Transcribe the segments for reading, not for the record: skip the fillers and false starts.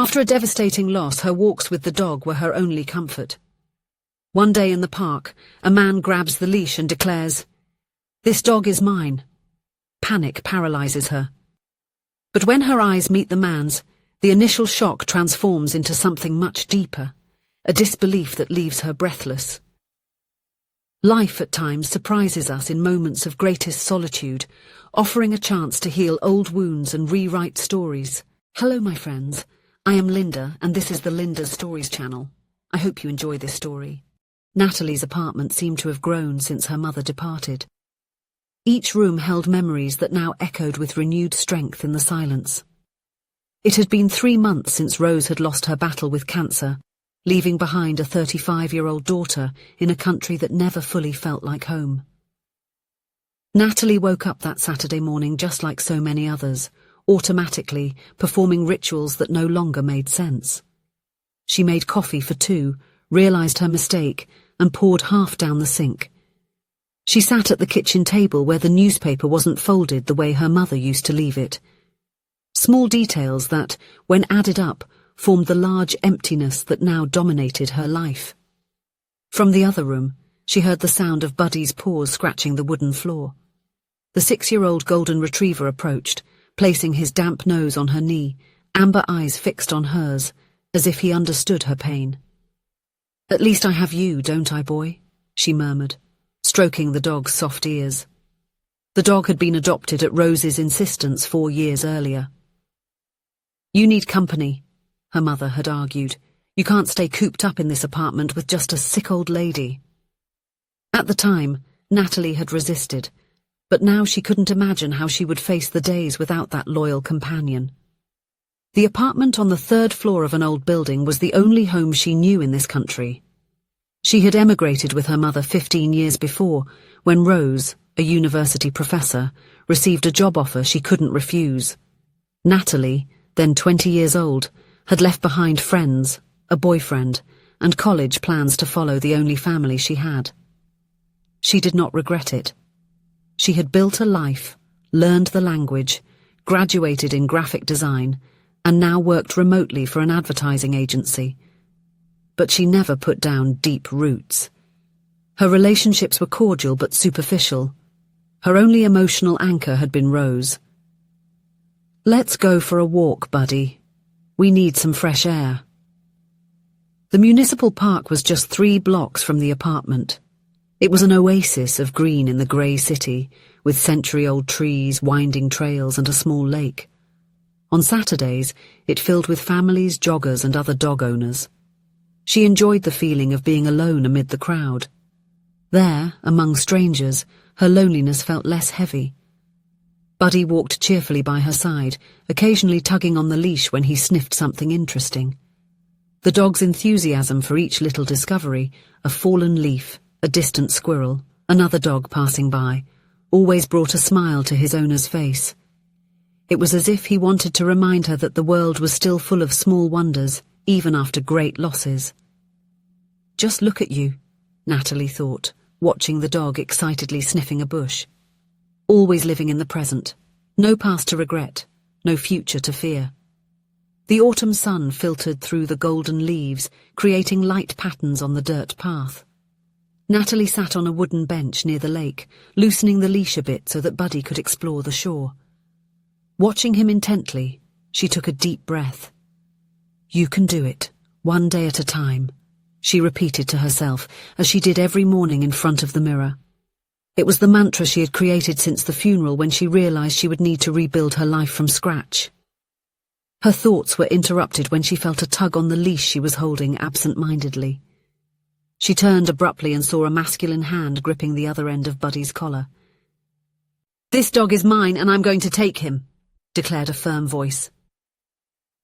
After a devastating loss, her walks with the dog were her only comfort. One day in the park, a man grabs the leash and declares, "This dog is mine." Panic paralyzes her. But when her eyes meet the man's, the initial shock transforms into something much deeper, a disbelief that leaves her breathless. Life at times surprises us in moments of greatest solitude, offering a chance to heal old wounds and rewrite stories. Hello, my friends. I am Linda, and this is the Linda's Stories channel. I hope you enjoy this story. Natalie's apartment seemed to have grown since her mother departed. Each room held memories that now echoed with renewed strength in the silence. It had been 3 months since Rose had lost her battle with cancer, leaving behind a 35-year-old daughter in a country that never fully felt like home. Natalie woke up that Saturday morning just like so many others, automatically performing rituals that no longer made sense. She made coffee for 2, realized her mistake, and poured half down the sink. She sat at the kitchen table where the newspaper wasn't folded the way her mother used to leave it. Small details that, when added up, formed the large emptiness that now dominated her life. From the other room, she heard the sound of Buddy's paws scratching the wooden floor. The 6-year-old golden retriever approached, placing his damp nose on her knee, amber eyes fixed on hers, as if he understood her pain. "At least I have you, don't I, boy?" she murmured, stroking the dog's soft ears. The dog had been adopted at Rose's insistence 4 years earlier. "You need company," her mother had argued. "You can't stay cooped up in this apartment with just a sick old lady." At the time, Natalie had resisted, but now she couldn't imagine how she would face the days without that loyal companion. The apartment on the 3rd floor of an old building was the only home she knew in this country. She had emigrated with her mother 15 years before, when Rose, a university professor, received a job offer she couldn't refuse. Natalie, then 20 years old, had left behind friends, a boyfriend, and college plans to follow the only family she had. She did not regret it. She had built a life, learned the language, graduated in graphic design, and now worked remotely for an advertising agency. But she never put down deep roots. Her relationships were cordial but superficial. Her only emotional anchor had been Rose. "Let's go for a walk, Buddy. We need some fresh air." The municipal park was just 3 blocks from the apartment. It was an oasis of green in the grey city, with century-old trees, winding trails, and a small lake. On Saturdays, it filled with families, joggers, and other dog owners. She enjoyed the feeling of being alone amid the crowd. There, among strangers, her loneliness felt less heavy. Buddy walked cheerfully by her side, occasionally tugging on the leash when he sniffed something interesting. The dog's enthusiasm for each little discovery, a fallen leaf, a distant squirrel, another dog passing by, always brought a smile to his owner's face. It was as if he wanted to remind her that the world was still full of small wonders, even after great losses. "Just look at you," Natalie thought, watching the dog excitedly sniffing a bush. Always living in the present, no past to regret, no future to fear. The autumn sun filtered through the golden leaves, creating light patterns on the dirt path. Natalie sat on a wooden bench near the lake, loosening the leash a bit so that Buddy could explore the shore. Watching him intently, she took a deep breath. "You can do it, one day at a time," she repeated to herself, as she did every morning in front of the mirror. It was the mantra she had created since the funeral when she realized she would need to rebuild her life from scratch. Her thoughts were interrupted when she felt a tug on the leash she was holding absent-mindedly. She turned abruptly and saw a masculine hand gripping the other end of Buddy's collar. "This dog is mine and I'm going to take him," declared a firm voice.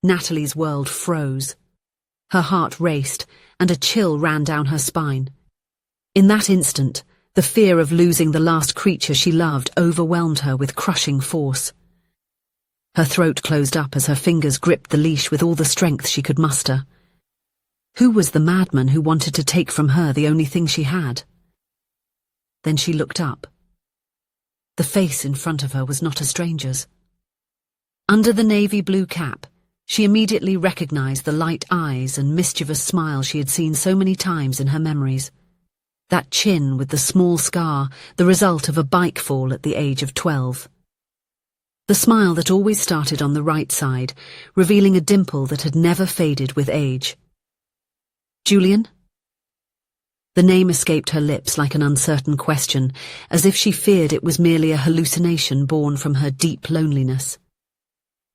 Natalie's world froze. Her heart raced and a chill ran down her spine. In that instant, the fear of losing the last creature she loved overwhelmed her with crushing force. Her throat closed up as her fingers gripped the leash with all the strength she could muster. Who was the madman who wanted to take from her the only thing she had? Then she looked up. The face in front of her was not a stranger's. Under the navy blue cap, She immediately recognized the light eyes and mischievous smile she had seen so many times in her memories. That chin with the small scar, the result of a bike fall at the age of 12. The smile that always started on the right side, revealing a dimple that had never faded with age. Julian? The name escaped her lips like an uncertain question, as if she feared it was merely a hallucination born from her deep loneliness.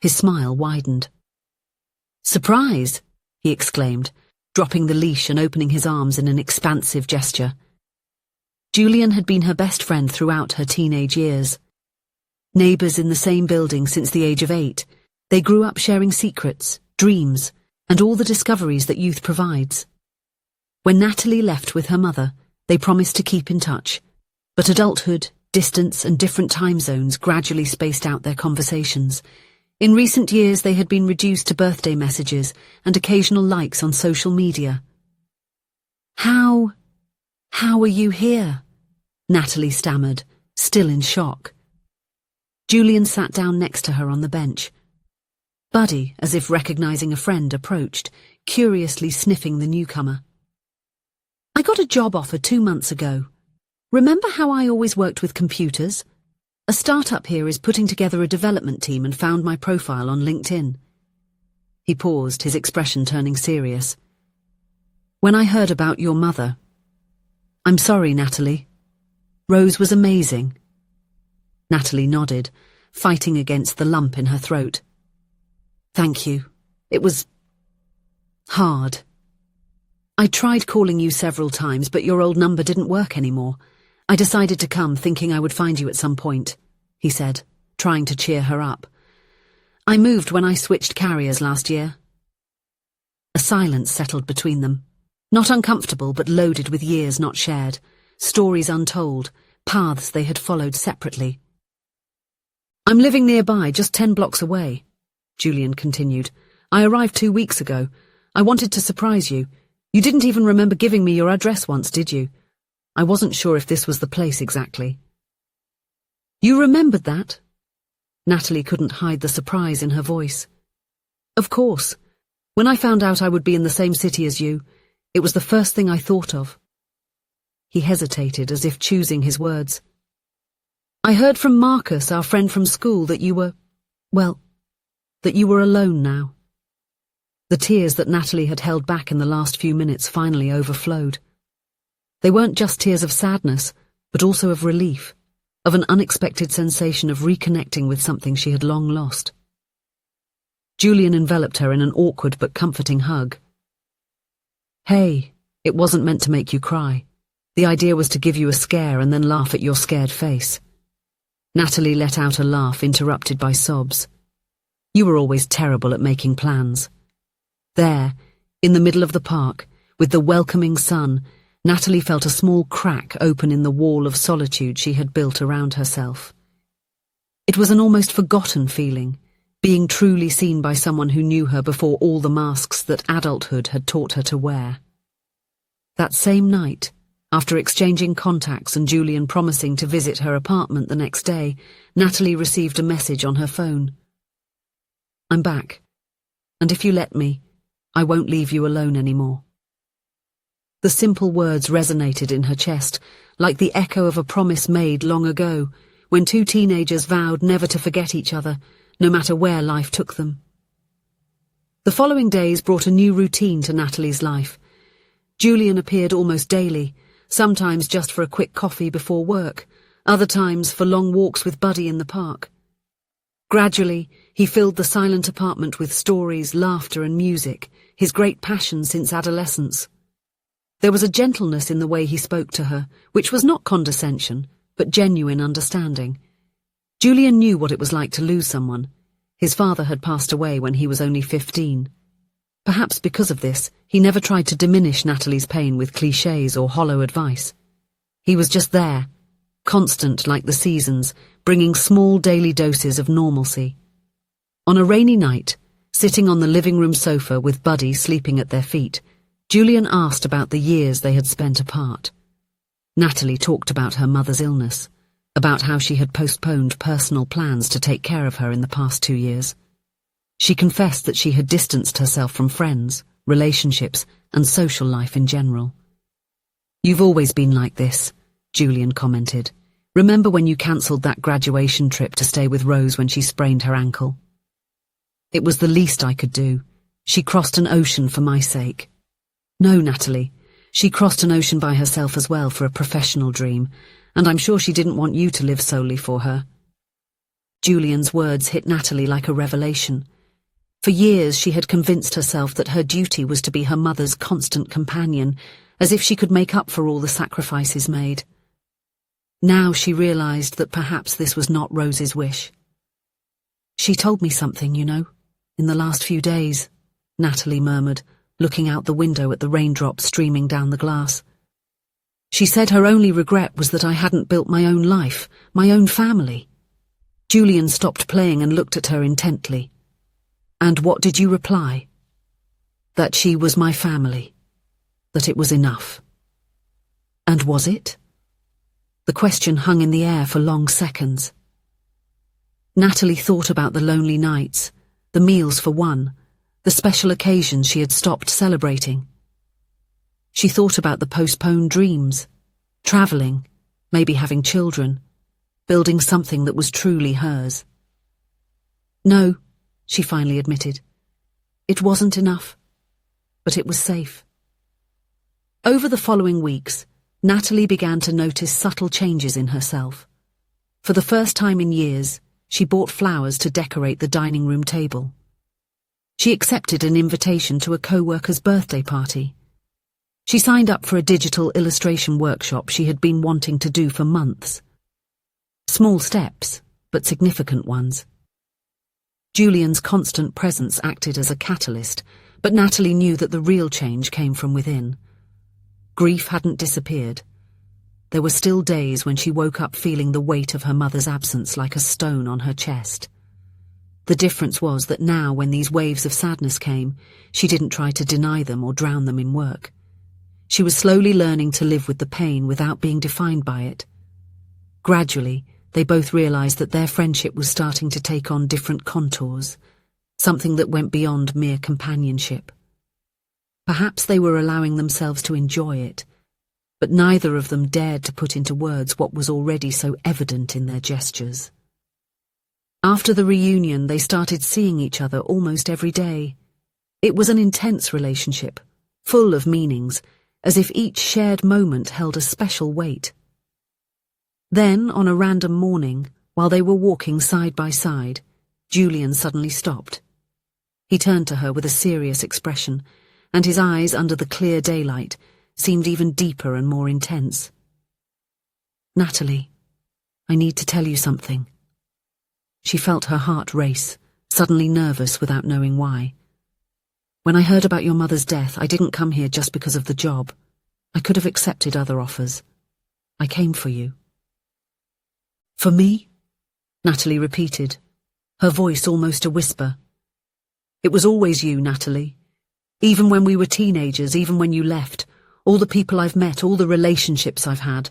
His smile widened. "Surprise!" he exclaimed, dropping the leash and opening his arms in an expansive gesture. Julian had been her best friend throughout her teenage years. Neighbours in the same building since the age of 8, they grew up sharing secrets, dreams, and all the discoveries that youth provides. When Natalie left with her mother, they promised to keep in touch, but adulthood, distance, and different time zones gradually spaced out their conversations. In recent years, they had been reduced to birthday messages and occasional likes on social media. How are you here?" Natalie stammered, still in shock. Julian sat down next to her on the bench. Buddy, as if recognizing a friend, approached, curiously sniffing the newcomer. "I got a job offer 2 months ago. Remember how I always worked with computers? A startup here is putting together a development team and found my profile on LinkedIn." He paused, his expression turning serious. "When I heard about your mother..." "I'm sorry, Natalie. Rose was amazing." Natalie nodded, fighting against the lump in her throat. "Thank you. It was... hard. I tried calling you several times, but your old number didn't work anymore. I decided to come, thinking I would find you at some point," he said, trying to cheer her up. "I moved when I switched carriers last year." A silence settled between them. Not uncomfortable, but loaded with years not shared, stories untold, paths they had followed separately. "I'm living nearby, just 10 blocks away," Julian continued. "I arrived 2 weeks ago. I wanted to surprise you. You didn't even remember giving me your address once, did you? I wasn't sure if this was the place exactly." "You remembered that?" Natalie couldn't hide the surprise in her voice. "Of course. When I found out I would be in the same city as you, it was the first thing I thought of." He hesitated, as if choosing his words. "I heard from Marcus, our friend from school, that you were... well, that you were alone now." The tears that Natalie had held back in the last few minutes finally overflowed. They weren't just tears of sadness, but also of relief, of an unexpected sensation of reconnecting with something she had long lost. Julian enveloped her in an awkward but comforting hug. "Hey, it wasn't meant to make you cry. The idea was to give you a scare and then laugh at your scared face." Natalie let out a laugh interrupted by sobs. "You were always terrible at making plans." There, in the middle of the park, with the welcoming sun, Natalie felt a small crack open in the wall of solitude she had built around herself. It was an almost forgotten feeling, being truly seen by someone who knew her before all the masks that adulthood had taught her to wear. That same night, after exchanging contacts and Julian promising to visit her apartment the next day, Natalie received a message on her phone. "I'm back, and if you let me, I won't leave you alone anymore." The simple words resonated in her chest, like the echo of a promise made long ago, when 2 teenagers vowed never to forget each other, no matter where life took them. The following days brought a new routine to Natalie's life. Julian appeared almost daily, sometimes just for a quick coffee before work, other times for long walks with Buddy in the park. Gradually, he filled the silent apartment with stories, laughter, and music, his great passion since adolescence. There was a gentleness in the way he spoke to her, which was not condescension, but genuine understanding. Julian knew what it was like to lose someone. His father had passed away when he was only 15. Perhaps because of this, he never tried to diminish Natalie's pain with clichés or hollow advice. He was just there, constant like the seasons, bringing small daily doses of normalcy. On a rainy night, sitting on the living room sofa with Buddy sleeping at their feet, Julian asked about the years they had spent apart. Natalie talked about her mother's illness, about how she had postponed personal plans to take care of her in the past 2 years. She confessed that she had distanced herself from friends, relationships, and social life in general. "You've always been like this," Julian commented. "Remember when you cancelled that graduation trip to stay with Rose when she sprained her ankle? It was the least I could do. She crossed an ocean for my sake." "No, Natalie. She crossed an ocean by herself as well for a professional dream, and I'm sure she didn't want you to live solely for her." Julian's words hit Natalie like a revelation. For years she had convinced herself that her duty was to be her mother's constant companion, as if she could make up for all the sacrifices made. Now she realized that perhaps this was not Rose's wish. "She told me something, you know, in the last few days," Natalie murmured, looking out the window at the raindrops streaming down the glass. "She said her only regret was that I hadn't built my own life, my own family." Julian stopped playing and looked at her intently. "And what did you reply?" "That she was my family. That it was enough." "And was it?" The question hung in the air for long seconds. Natalie thought about the lonely nights, the meals for one, the special occasions she had stopped celebrating. She thought about the postponed dreams, travelling, maybe having children, building something that was truly hers. "No," she finally admitted. "It wasn't enough, but it was safe." Over the following weeks, Natalie began to notice subtle changes in herself. For the first time in years, she bought flowers to decorate the dining room table. She accepted an invitation to a co-worker's birthday party. She signed up for a digital illustration workshop she had been wanting to do for months. Small steps, but significant ones. Julian's constant presence acted as a catalyst, but Natalie knew that the real change came from within. Grief hadn't disappeared. There were still days when she woke up feeling the weight of her mother's absence like a stone on her chest. The difference was that now, when these waves of sadness came, she didn't try to deny them or drown them in work. She was slowly learning to live with the pain without being defined by it. Gradually, they both realized that their friendship was starting to take on different contours, something that went beyond mere companionship. Perhaps they were allowing themselves to enjoy it, but neither of them dared to put into words what was already so evident in their gestures. After the reunion, they started seeing each other almost every day. It was an intense relationship, full of meanings, as if each shared moment held a special weight. Then, on a random morning, while they were walking side by side, Julian suddenly stopped. He turned to her with a serious expression, and his eyes, under the clear daylight, seemed even deeper and more intense. "Natalie, I need to tell you something." She felt her heart race, suddenly nervous without knowing why. "When I heard about your mother's death, I didn't come here just because of the job. I could have accepted other offers. I came for you." "For me?" Natalie repeated, her voice almost a whisper. "It was always you, Natalie. Even when we were teenagers, even when you left, all the people I've met, all the relationships I've had.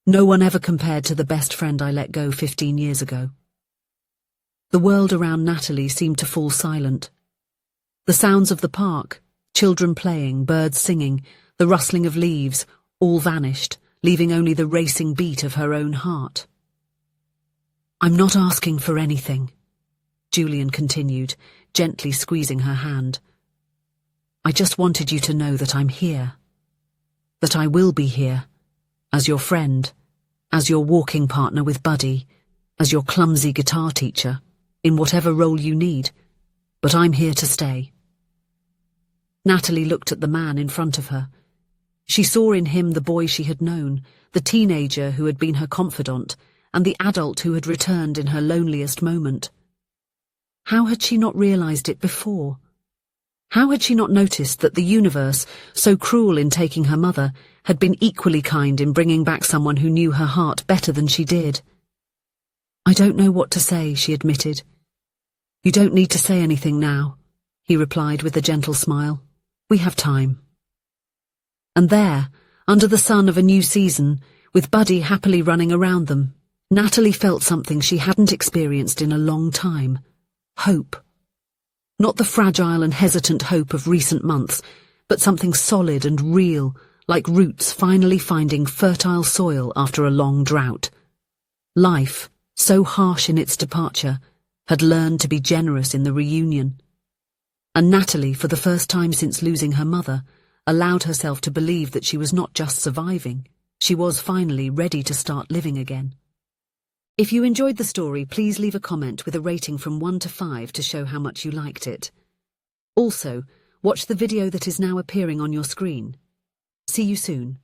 No one ever compared to the best friend I let go 15 years ago." The world around Natalie seemed to fall silent. The sounds of the park, children playing, birds singing, the rustling of leaves, all vanished, leaving only the racing beat of her own heart. "I'm not asking for anything," Julian continued, gently squeezing her hand. "I just wanted you to know that I'm here. That I will be here, as your friend, as your walking partner with Buddy, as your clumsy guitar teacher, in whatever role you need, but I'm here to stay." Natalie looked at the man in front of her. She saw in him the boy she had known, the teenager who had been her confidant, and the adult who had returned in her loneliest moment. How had she not realized it before? How had she not noticed that the universe, so cruel in taking her mother, had been equally kind in bringing back someone who knew her heart better than she did? "I don't know what to say," she admitted. "You don't need to say anything now," he replied with a gentle smile. "We have time." And there, under the sun of a new season, with Buddy happily running around them, Natalie felt something she hadn't experienced in a long time: hope. Not the fragile and hesitant hope of recent months, but something solid and real, like roots finally finding fertile soil after a long drought. Life, so harsh in its departure, had learned to be generous in the reunion. And Natalie, for the first time since losing her mother, allowed herself to believe that she was not just surviving, she was finally ready to start living again. If you enjoyed the story, please leave a comment with a rating from 1 to 5 to show how much you liked it. Also, watch the video that is now appearing on your screen. See you soon.